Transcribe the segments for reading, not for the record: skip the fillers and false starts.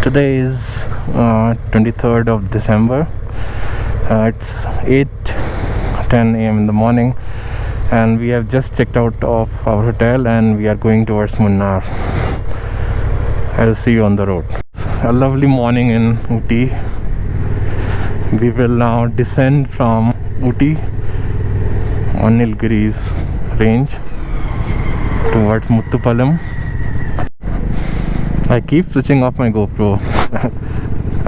Today is 23rd of December. It's 8:10 a.m. in the morning, and we have just checked out of our hotel and we are going towards Munnar. I'll see you on the road. A lovely morning in Ooty. We will now descend from Ooty on Nilgiri's range towards Muttupalam. I keep switching off my GoPro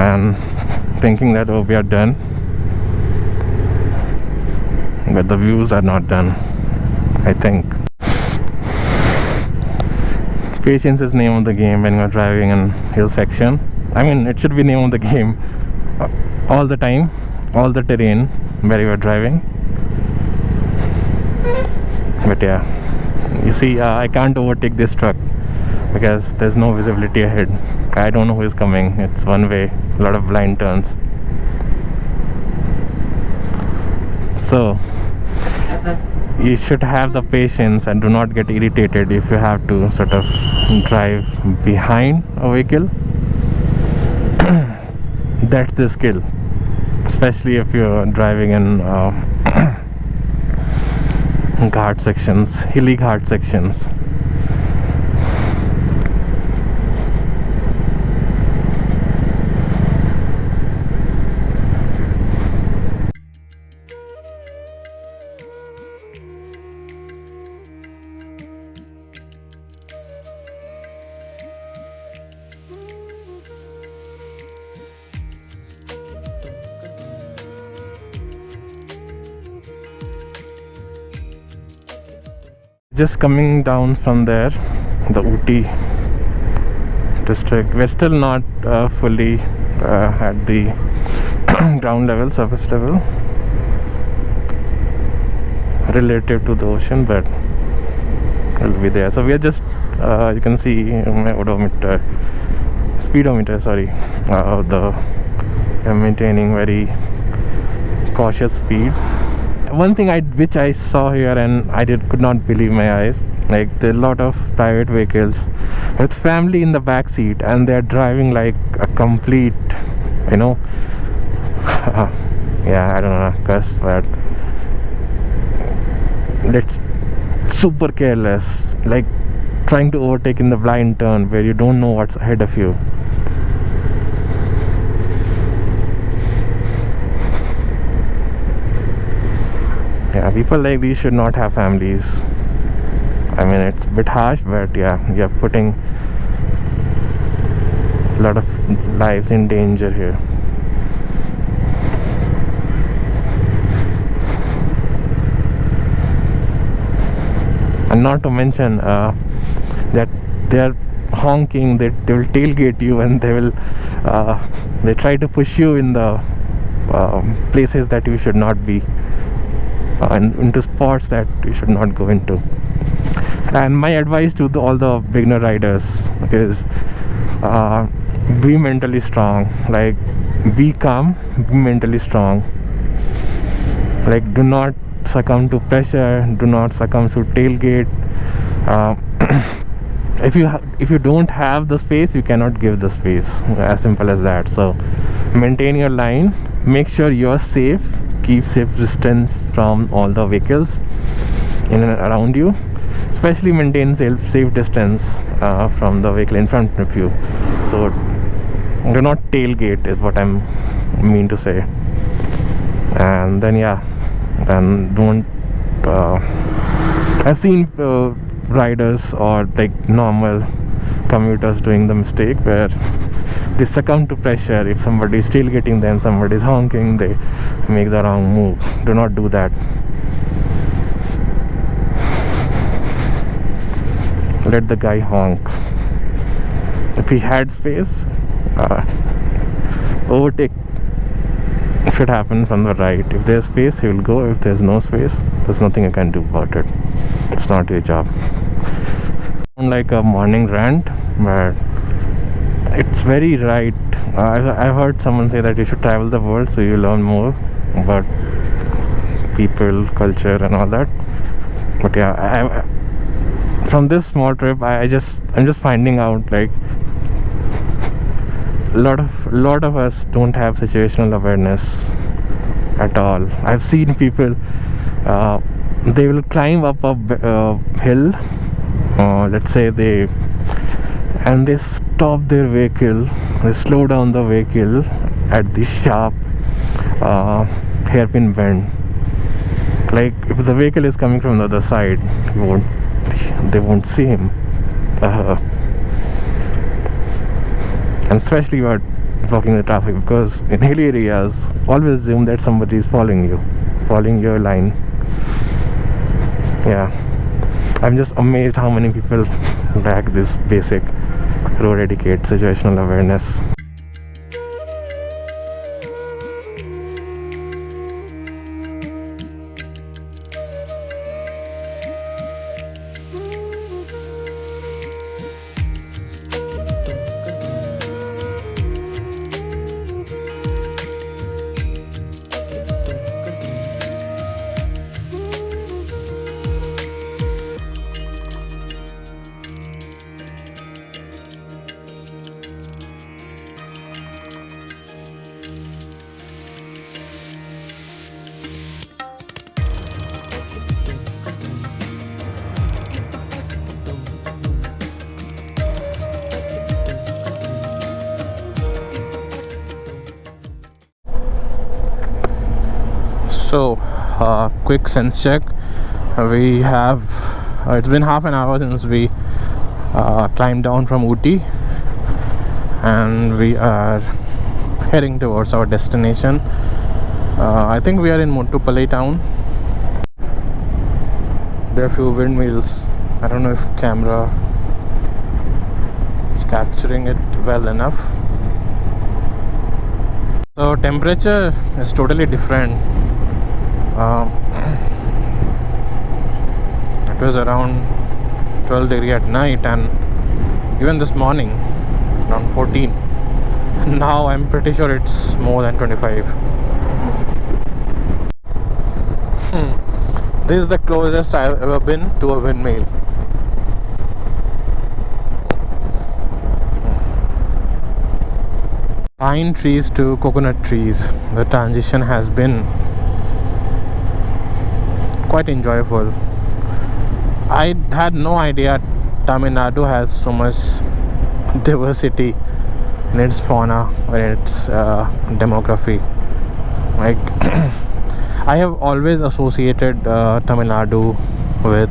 and thinking that we are done, but the views are not done, I think. Patience is name of the game when you're driving in hill section. I mean, it should be name of the game all the time, all the terrain where you are driving. But yeah, you see, I can't overtake this truck because there's no visibility ahead. I don't know who is coming. It's one way, a lot of blind turns. So you should have the patience and do not get irritated if you have to sort of drive behind a vehicle. That's the skill, especially if you're driving in ghat sections, hilly ghat sections. Just coming down from there, the Ooty district. We're still not fully at the ground level, surface level relative to the ocean, but we'll be there. So we are just you can see my odometer, speedometer, sorry, I'm maintaining very cautious speed. One thing which I saw here and I could not believe my eyes, like there are a lot of private vehicles with family in the back seat and they're driving like a complete, yeah, I don't know, cuss, but it's super careless, like trying to overtake in the blind turn where you don't know what's ahead of you. Yeah, people like these should not have families. I mean, it's a bit harsh, but yeah, you're putting a lot of lives in danger here. And not to mention that they're honking, they will tailgate you, and they try to push you in the places that you should not be. And into spots that you should not go into. And my advice to all the beginner riders is be mentally strong, like be calm, be mentally strong, like do not succumb to pressure, do not succumb to tailgate. If you don't have the space, you cannot give the space, as simple as that. So maintain your line, make sure you're safe, keep safe distance from all the vehicles in and around you, especially maintain safe distance from the vehicle in front of you. So do not tailgate is what I'm mean to say. And then then don't I've seen riders or like normal commuters doing the mistake where they succumb to pressure. If somebody is tailgating them, somebody is honking, they make the wrong move. Do not do that. Let the guy honk. If he had space, overtake should happen from the right. If there's space, he will go. If there's no space, there's nothing you can do about it. It's not your job. Like a morning rant, but it's very right. I've heard someone say that you should travel the world so you learn more about people, culture and all that. But yeah, from this small trip, I'm just finding out, like, lot of us don't have situational awareness at all. I've seen people, they will climb up a hill, let's say they stop their vehicle, they slow down the vehicle at the sharp hairpin bend. Like if the vehicle is coming from the other side, they won't see him. And especially while blocking the traffic, because in hilly areas, always assume that somebody is following your line. Yeah, I'm just amazed how many people lack this basic road etiquette, situational awareness. So quick sense check. We have it's been half an hour since we climbed down from Ooty, and we are heading towards our destination. I think we are in Muttupalli town. There are a few windmills. I don't know if camera is capturing it well enough. So temperature is totally different. It was around 12 degree at night, and even this morning around 14. Now I'm pretty sure it's more than 25. This is the closest I've ever been to a windmill. Pine trees to coconut trees. The transition has been quite enjoyable. I had no idea Tamil Nadu has so much diversity in its fauna and its demography. Like I have always associated Tamil Nadu with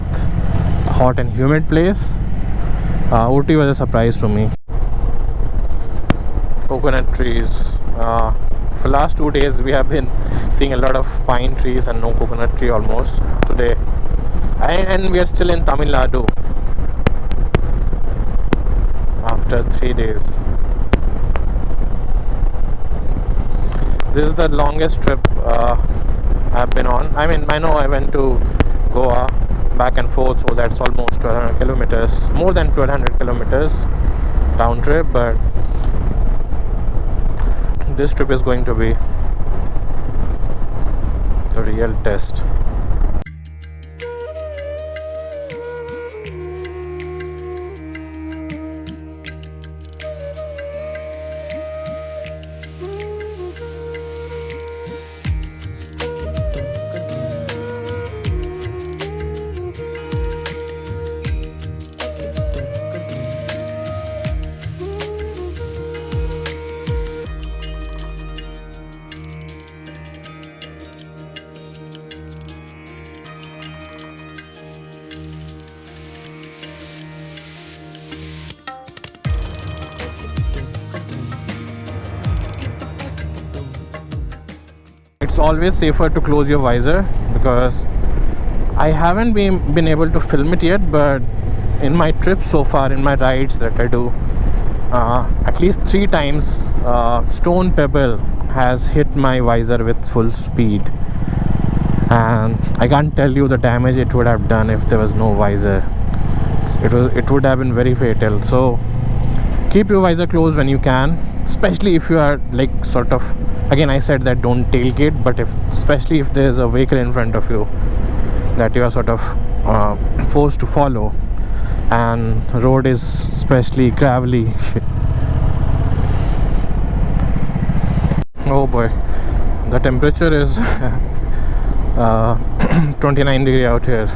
hot and humid place. Ooty was a surprise to me. Coconut trees. For last 2 days we have been seeing a lot of pine trees and no coconut tree almost today, and we are still in Tamil Nadu after 3 days. This is the longest trip I've been on. I mean, I know I went to Goa back and forth, so that's almost 1200 kilometers, more than 1200 kilometers round trip, but this trip is going to be the real test. It's always safer to close your visor, because I haven't been able to film it yet, but in my trips so far, in my rides that I do, at least 3 times stone pebble has hit my visor with full speed, and I can't tell you the damage it would have done if there was no visor. It would have been very fatal. So keep your visor closed when you can, especially if you are like sort of, again I said that don't tailgate, but especially if there's a vehicle in front of you that you are sort of forced to follow, and road is especially gravelly. Oh boy, the temperature is 29 degree out here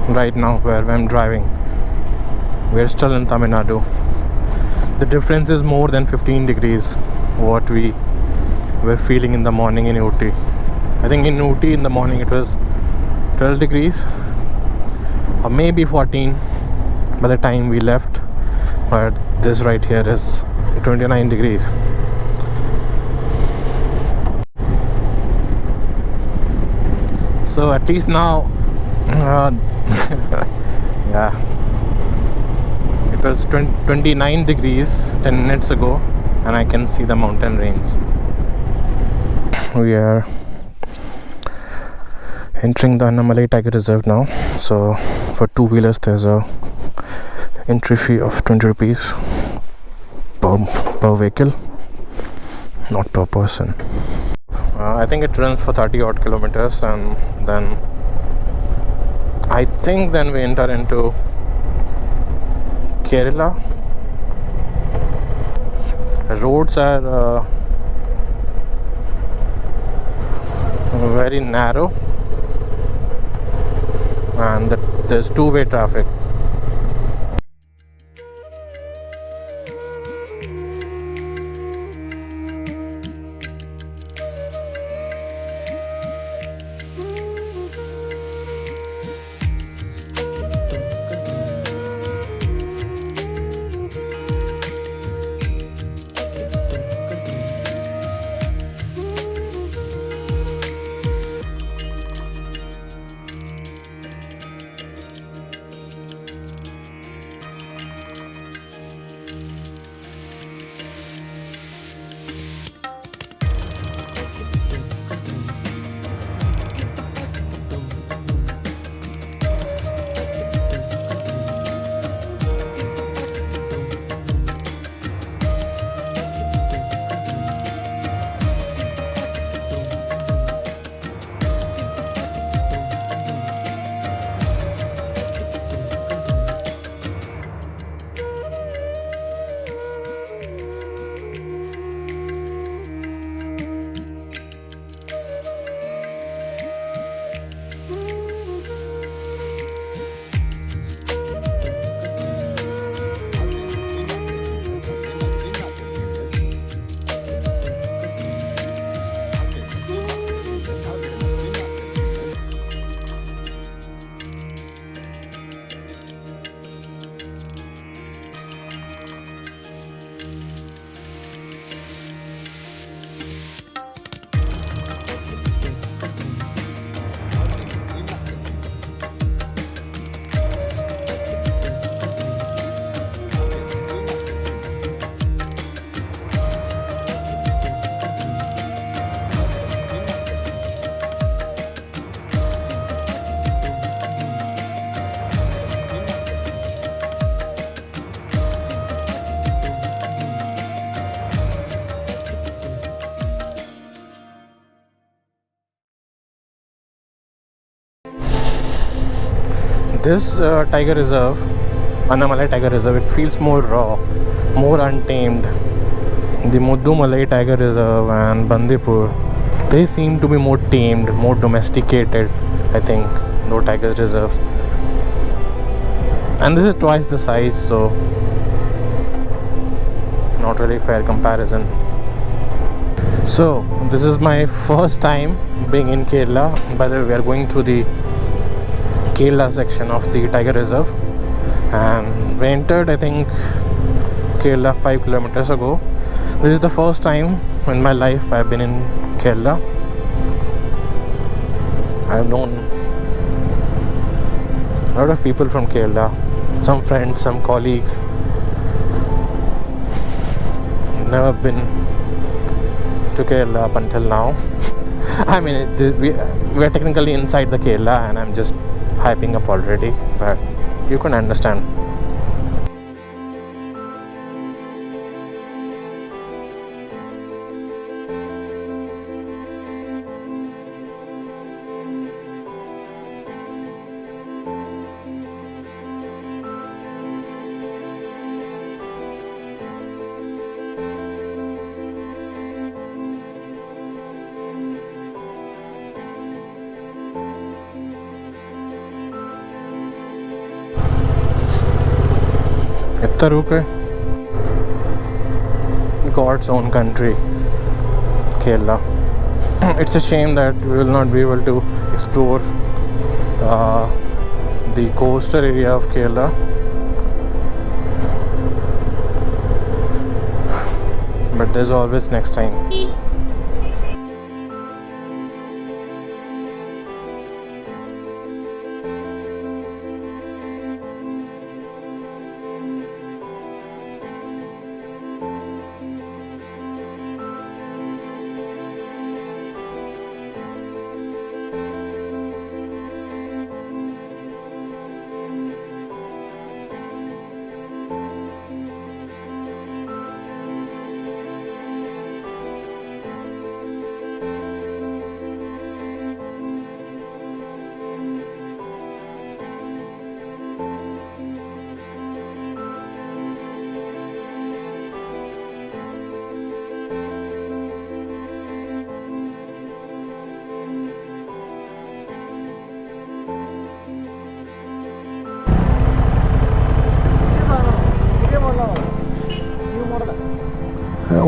right now where I'm driving. We're still in Tamil Nadu. The difference is more than 15 degrees what we were feeling in the morning in Ooty. I think in Ooty in the morning it was 12 degrees or maybe 14 by the time we left, but this right here is 29 degrees. So at least now yeah, it was 29 degrees 10 minutes ago and I can see the mountain range. We are entering the Annamalai Tiger Reserve now. So for two-wheelers there's a entry fee of 20 rupees per vehicle, not per person. I think it runs for 30 odd kilometers, and then I think then we enter into Kerala. Roads are very narrow and there's two-way traffic. This tiger reserve, Annamalai Tiger Reserve, it feels more raw, more untamed. The Muddumalai Tiger Reserve and Bandipur, they seem to be more tamed, more domesticated, I think, though Tiger Reserve. And this is twice the size, so not really fair comparison. So this is my first time being in Kerala. By the way, we are going through the Kerala section of the Tiger Reserve, and we entered, I think, Kerala 5 kilometers ago. This is the first time in my life I've been in Kerala. I've known a lot of people from Kerala, some friends, some colleagues. Never been to Kerala up until now. I mean, we're technically inside the Kerala and I'm just hyping up already, but you can understand. Taruke, God's own country, Kerala. It's a shame that we will not be able to explore the coastal area of Kerala. But there's always next time.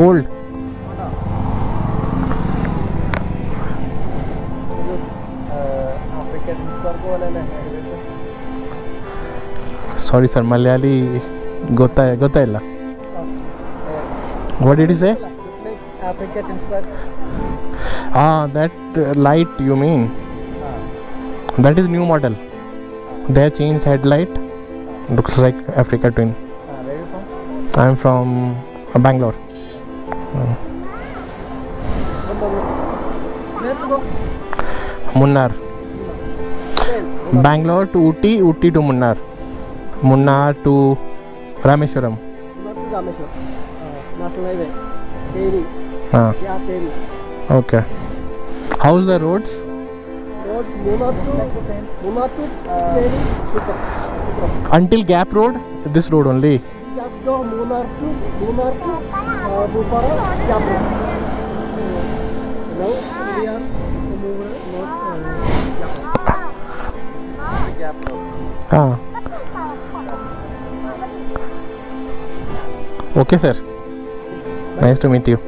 Old. Sorry sir, Malayali gottailla. What did you say? That light you mean? That is new model. They have changed headlight. Looks like Africa Twin. Where are you from? I am from Bangalore. Where to go? Munnar. Bangalore to Ooty, Ooty to Munnar. Munnar to Rameshwaram. Not to Rameshwar. National Highway. Teri. Ah, Yeah, Teri. okay. How's the roads? Road Munnar to Teri. Super. Until Gap Road, this road only. Gap go Munnar to Bupara. Gap Road. Now we are moving north. Gap Road. Ah. Okay, sir. Nice to meet you.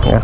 Yeah.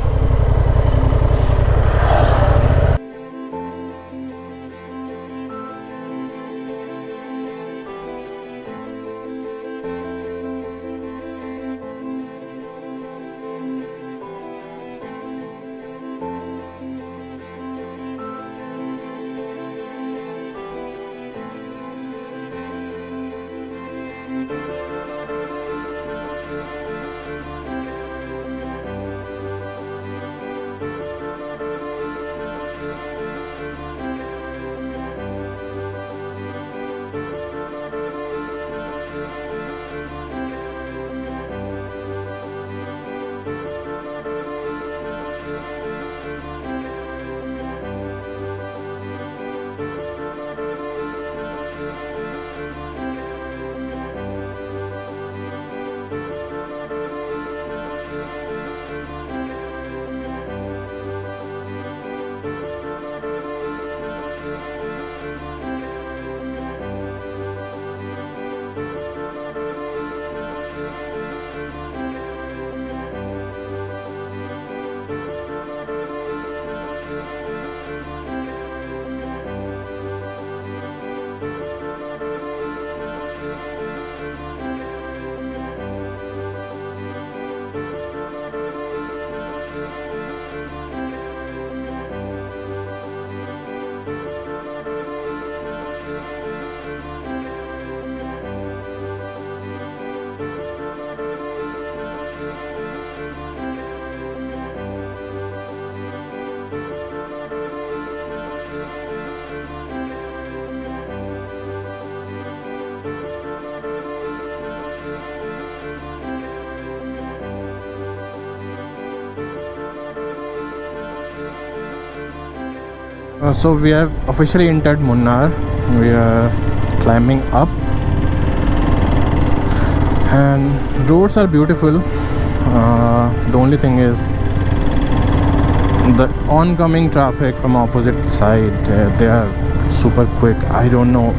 So we have officially entered Munnar. We are climbing up, and roads are beautiful. The only thing is the oncoming traffic from opposite side. They are super quick. I don't know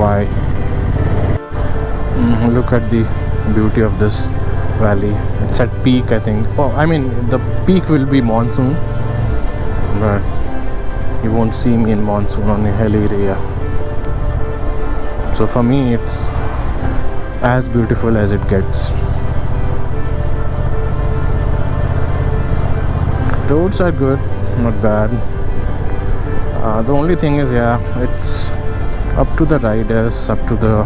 why. Look at the beauty of this valley. It's at peak, I think. Oh, I mean, the peak will be monsoon, but you won't see me in monsoon on a hilly area. So for me, it's as beautiful as it gets. Roads are good, not bad. The only thing is, yeah, it's up to the riders, up to the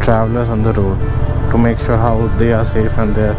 travelers on the road to make sure how they are safe and they're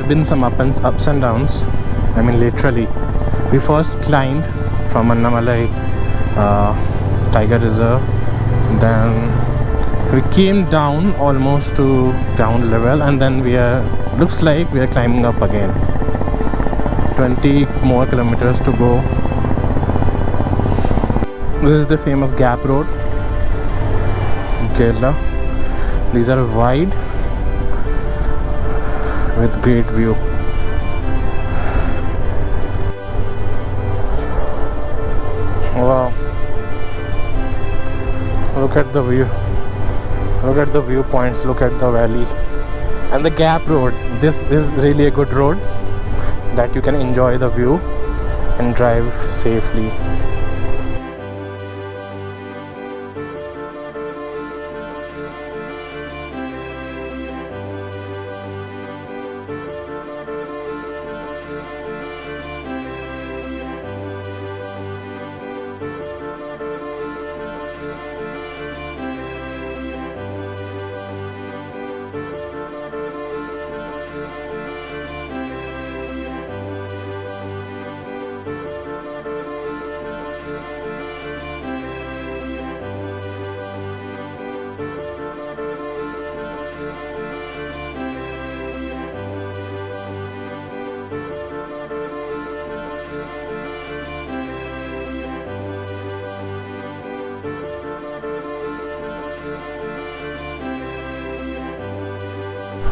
been some ups and downs. I mean, literally, we first climbed from Annamalai Tiger Reserve, then we came down almost to ground level, and then looks like we are climbing up again. 20 more kilometers to go. This is the famous Gap Road in Kerala. These are wide with great view. Wow, look at the view, look at the viewpoints, look at the valley and the Gap Road. This is really a good road that you can enjoy the view and drive safely.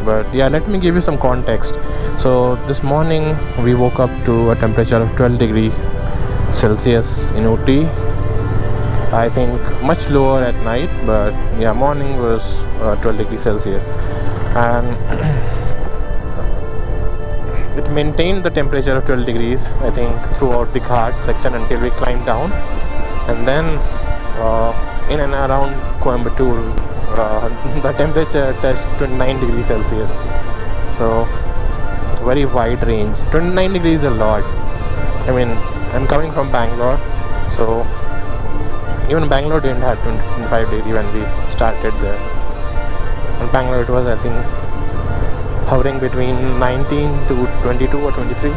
But yeah, let me give you some context. So this morning we woke up to a temperature of 12 degree Celsius in Ooty. I think much lower at night, but yeah, morning was 12 degrees Celsius, and it maintained the temperature of 12 degrees I think throughout the Ghat section until we climbed down, and then in and around Coimbatore the temperature touched 29 degrees Celsius. So very wide range. 29 degrees is a lot. I mean, I'm coming from Bangalore, so even Bangalore didn't have 25 degree when we started there. In Bangalore it was, I think, hovering between 19 to 22 or 23.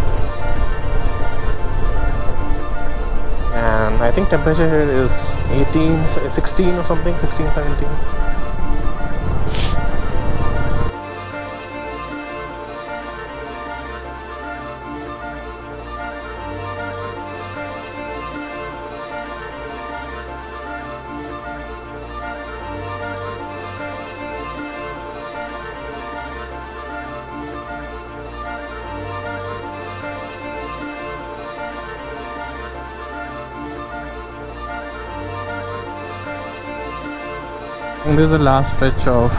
And I think temperature here is 18, 16 or something, 16, 17. And this is the last stretch of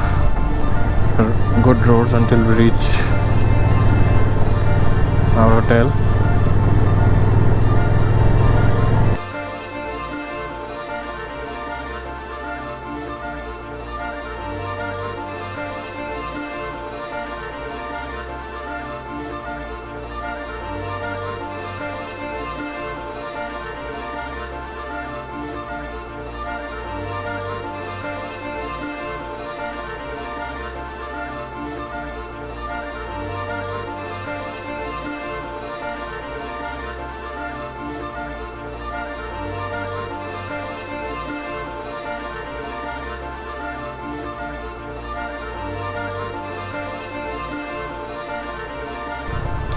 good roads until we reach our hotel.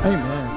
Hey man.